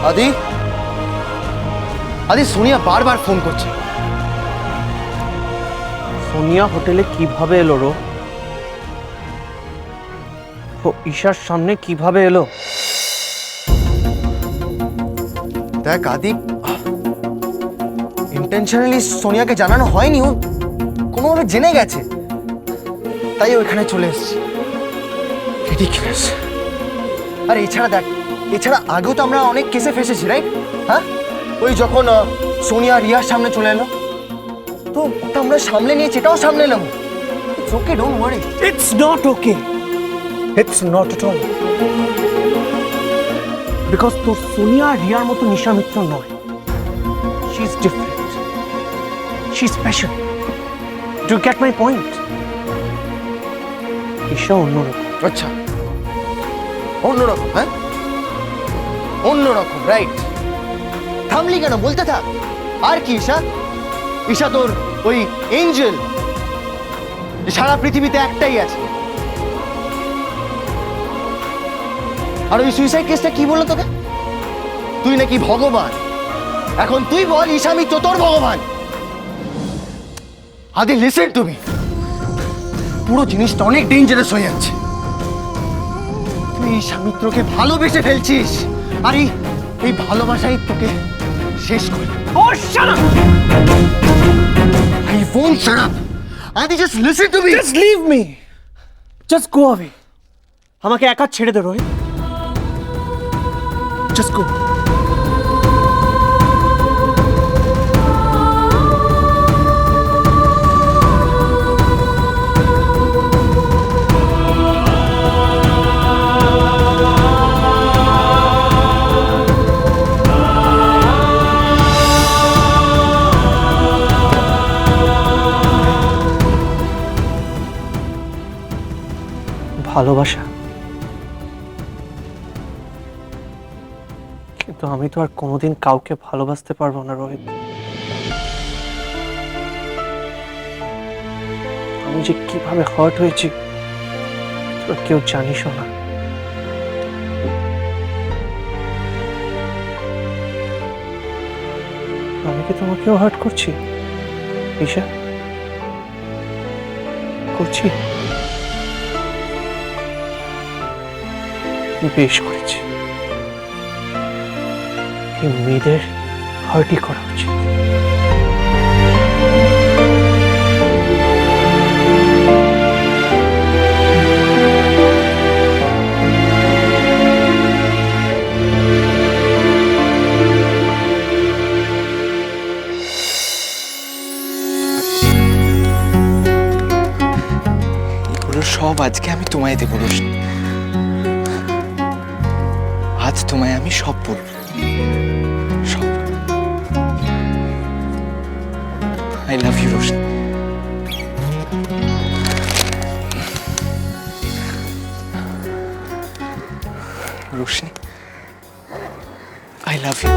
আদি আদি সোনিয়া বারবার ফোন করছে। সোনিয়া হোটেলে কিভাবে এলো রো? ও ঈশার সামনে কিভাবে এলো? দেখ আদি, ইন্টেনশনালি সোনিয়াকে জানানো হয়নি, ও কোনোভাবে জেনে গেছে, তাই ওইখানে চলে এসেছি। রিডিকুলাস। আর এছাড়া দেখ, এছাড়া আগেও তো আমরা অনেক কেসে ফেসেছি, রাইট? হ্যাঁ, ওই যখন সোনিয়া রিয়ার সামনে চলে এলো, তো ওটা আমরা সামলে নিয়েছি, এটাও সামলে এলাম। It's okay, don't worry. It's not okay, it's not at all. Because তোর সোনিয়া রিয়ার মতো নিশা মিত্র নয়। She is different, she is special. Do you get my point? Isha অন্যরকম। আচ্ছা, অন্যরকম? হ্যাঁ, অন্যরকম, রাইট। থামলি কেন, বলতে থাক। আর কি ঈশা? ঈশা তোর ওই এঞ্জেল, সারা পৃথিবীতে একটাই আছে। আর ওই সুইসাইড কেসটা কি বললো তোকে? তুই নাকি ভগবান। এখন তুই বল ঈশা মিত্র তোর ভগবান? আদি লিসেন টু মি, পুরো জিনিসটা অনেক ডেঞ্জারাস হয়ে যাচ্ছে। তুই ঈশা মিত্রকে ভালোবেসে ফেলছিস, আর এই ভালোবাসাই তোকে শেষ করে। Oh, shut up! I won't shut up. Adi, just listen to me. Just leave me. Just go away. আমাকে একা ছেড়ে দে রোহিত। Just go. ভালোবাসা, কিন্তু আমি তো আর কোনোদিন কাউকে ভালোবাসতে পারবো না রোহিত। আমি যে কিভাবে হার্ট হয়েছি তোরা কেউ জানিসও না। আমি কি তোমাকেও হার্ট করছি ঈশা? করছি? বেশ করেছি। এই মেয়েদের হার্টই করা উচিত। এগুলো সব আজকে আমি তোমায় দেবো রোশনি। আজ তোমায় আমি সব বলবো, সব। I love you Roshni. Roshni, I love you.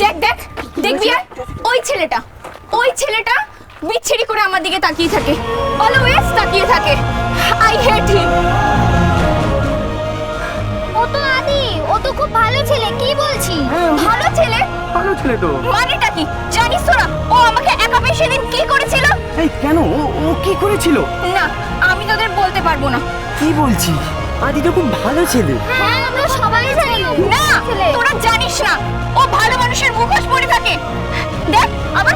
দেখ দেখ দেখবি, আর ওই ছেলেটা বিচ্ছিরি করে আমার দিকে তাকিয়ে থাকে, অলওয়েজ তাকিয়ে থাকে। আই হেট হিম। ও তো আদি, ও তো খুব ভালো ছেলে, কি বলছি? ভালো ছেলে? ভালো ছেলে তো। মানেটা কি জানিস তোরা? ও আমাকে একা পেয়ে সেদিন কি করেছিল? এই কেন, ও কি করেছিল? না, আমি তোদের বলতে পারবো না। কি বলছি? আদি তো খুব ভালো ছেলে। হ্যাঁ, আমরা সবাই জানি ও না, তোরা জানিস না, ও ভালো মানুষের মুখোশ পরে থাকে। দেখ, আমার